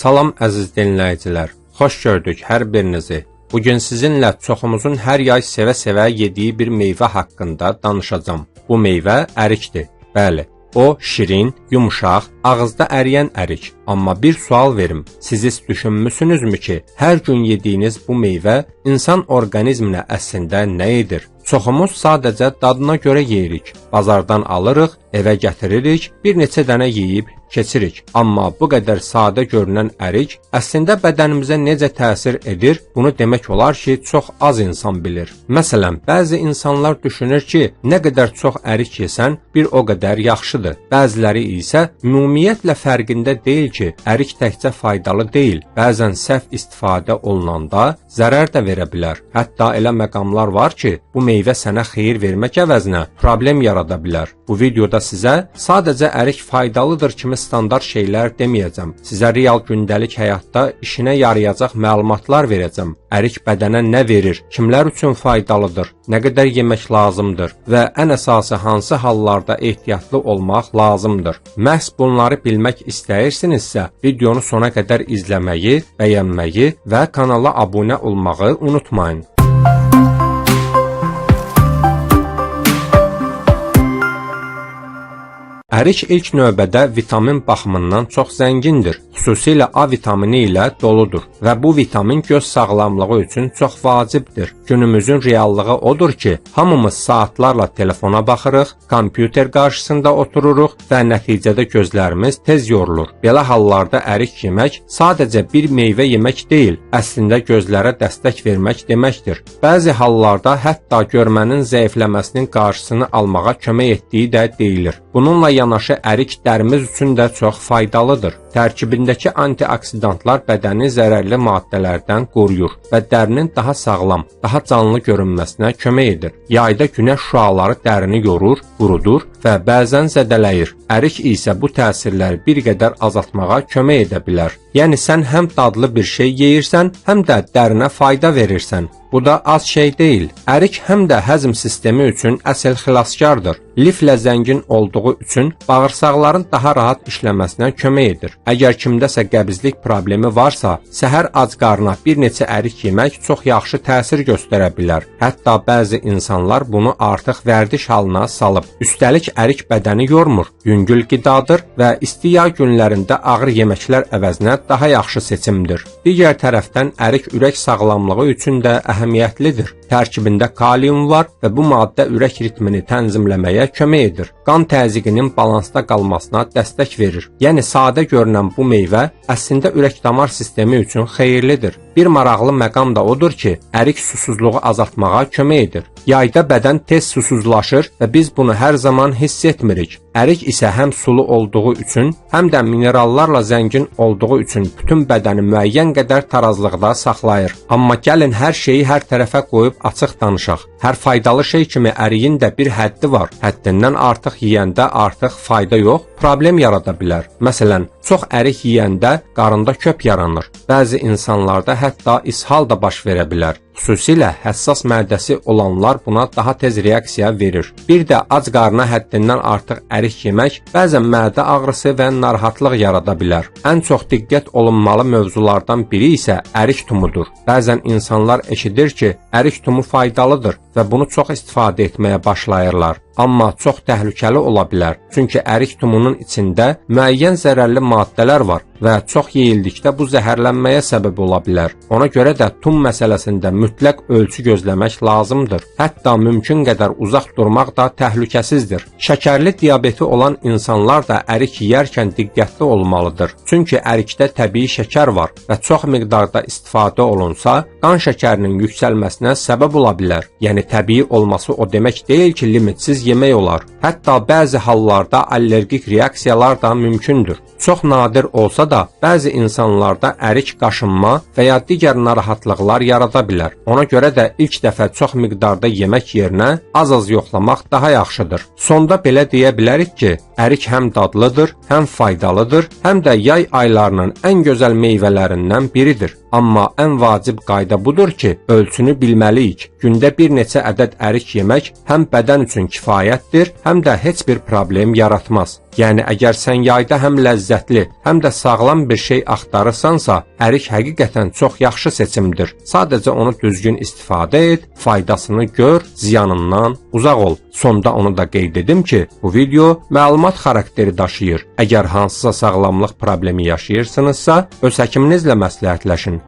Salam əziz dinləyicilər, xoş gördük hər birinizi. Bugün sizinlə çoxumuzun hər yay sevə-sevə yediyi bir meyvə haqqında danışacağım. Bu meyvə ərikdir. Bəli, o şirin, yumuşaq, ağızda əriyən ərik. Amma bir sual verim, siz heç düşünmüsünüzmü ki, hər gün yediyiniz bu meyvə insan orqanizminə əslində nə edir? Çoxumuz sadəcə dadına görə yeyirik. Bazardan alırıq, evə gətiririk, bir neçə dənə yeyib keçirik. Amma bu qədər sadə görünən ərik əslində bədənimizə necə təsir edir, bunu demək olar ki, çox az insan bilir. Məsələn, bəzi insanlar düşünür ki, nə qədər çox ərik yesən, bir o qədər yaxşıdır. Bəziləri isə ümumiyyətlə fərqində deyil ki, ərik təkcə faydalı deyil, bəzən səhv istifadə olunanda zərər də verə bilər. Hətta elə məqamlar var ki, bu meyvə sənə xeyir vermək əvəzinə problem yarada bilər. Bu videoda sizə sadəcə ərik faydalıdır kimi standart şeylər deməyəcəm. Sizə real gündəlik həyatda işinə yarayacaq məlumatlar verəcəm. Ərik bədənə nə verir, kimlər üçün faydalıdır, nə qədər yemək lazımdır və ən əsası hansı hallarda ehtiyatlı olmaq lazımdır. Məhz bunları bilmək istəyirsinizsə, videonu sona qədər izləməyi, bəyənməyi və kanala abunə olmağı unutmayın. Ərik ilk növbədə vitamin baxımından çox zəngindir. Xüsusilə A vitamini ilə doludur və bu vitamin göz sağlamlığı üçün çox vacibdir. Günümüzün reallığı odur ki, hamımız saatlarla telefona baxırıq, kompüter qarşısında otururuq və nəticədə gözlərimiz tez yorulur. Belə hallarda ərik yemək sadəcə bir meyvə yemək deyil, əslində gözlərə dəstək vermək deməkdir. Bəzi hallarda hətta görmənin zəifləməsinin qarşısını almağa kömək etdiyi də deyilir. Bununla yanaşı ərik dərimiz üçün də çox faydalıdır. Tərkibindəki antioksidantlar bədəni zərərli maddələrdən qoruyur və dərinin daha sağlam, daha canlı görünməsinə kömək edir. Yayda günəş şüaları dərini yorur, qurudur və bəzən zədələyir. Ərik isə bu təsirləri bir qədər azaltmağa kömək edə bilər. Yəni sən həm dadlı bir şey yeyirsən, həm də dərinə fayda verirsən. Bu da az şey deyil. Ərik həm də həzm sistemi üçün əsl xilaskardır. Liflə zəngin olduğu üçün bağırsaqların daha rahat işləməsinə kömək edir. Əgər kimdəsə qəbizlik problemi varsa, səhər ac qarına bir neçə ərik yemək çox yaxşı təsir göstərə bilər. Hətta bəzi insanlar bunu artıq vərdiş halına salıb. Üstəlik ərik bədəni yormur, yüngül qidadır və isti yay günlərində ağır yeməklər əvəzinə daha yaxşı seçimdir. Digər tərəfdən ərik ürək sağlamlığı üçün də əhəmiyyətlidir. Tərkibində kalium var və bu maddə ürək ritmini tənzimləməyə kömək edir. Qan təzyiqinin balansda qalmasına dəstək verir. Yəni sadə görünən bu meyvə əslində ürək-damar sistemi üçün xeyirlidir. Bir maraqlı məqam da odur ki, ərik susuzluğu azaltmağa kömək edir. Yayda bədən tez susuzlaşır və biz bunu hər zaman hiss etmirik. Ərik isə həm sulu olduğu üçün, həm də minerallarla zəngin olduğu üçün bütün bədəni müəyyən qədər tarazlıqda saxlayır. Amma gəlin hər şeyi hər tərəfə qoyub açıq danışaq. Hər faydalı şey kimi əriyin də bir həddi var. Həddindən artıq yeyəndə artıq fayda yox, problem yarada bilər. Məsələn, çox ərik yeyəndə qarında köp yaranır. Bəzi insanlarda hətta ishal da baş verə bilər. Xüsusilə həssas mədəsi olanlar buna daha tez reaksiya verir. Bir də ac qarına həddindən artıq ərik yemək bəzən mədə ağrısı və narahatlıq yarada bilər. Ən çox diqqət olunmalı mövzulardan biri isə ərik tumudur. Bəzən insanlar eşidir ki, ərik tumu faydalıdır və bunu çox istifadə etməyə başlayırlar. Amma çox təhlükəli ola bilər. Çünki ərik tumunun içində müəyyən zərərli maddələr var və çox yeyildikdə bu zəhərlənməyə səbəb ola bilər. Ona görə də tum məsələsində mütləq ölçü gözləmək lazımdır. Hətta mümkün qədər uzaq durmaq da təhlükəsizdir. Şəkərli diabeti olan insanlar da ərik yeyərkən diqqətli olmalıdır. Çünki ərikdə təbii şəkər var və çox miqdarda istifadə olunsa, qan şəkərinin yüksəlməsinə səbəb ola bilər. Yəni təbii olması o demək deyil ki, limitsiz yemək olar. Hətta bəzi hallarda allergik reaksiyalar da mümkündür. Çox nadir olsa da, bəzi insanlarda ərik qaşınma və ya digər narahatlıqlar yarada bilər. Ona görə də ilk dəfə çox miqdarda yemək yerinə az-az yoxlamaq daha yaxşıdır. Sonda belə deyə bilərik ki, ərik həm dadlıdır, həm faydalıdır, həm də yay aylarının ən gözəl meyvələrindən biridir. Amma ən vacib qayda budur ki, ölçünü bilməliyik. Gündə bir neçə ədəd ərik yemək həm bədən üçün kifayətdir, həm də heç bir problem yaratmaz. Yəni əgər sən yayda həm ləzzətli, həm də sağlam bir şey axtarırsansa, ərik həqiqətən çox yaxşı seçimdir. Sadəcə onu düzgün istifadə et, faydasını gör, ziyanından uzaq ol. Sonda onu da qeyd edim ki, bu video məlumat xarakteri daşıyır. Əgər hansısa sağlamlıq problemi yaşayırsınızsa, öz həkiminizlə məsləhətləşin.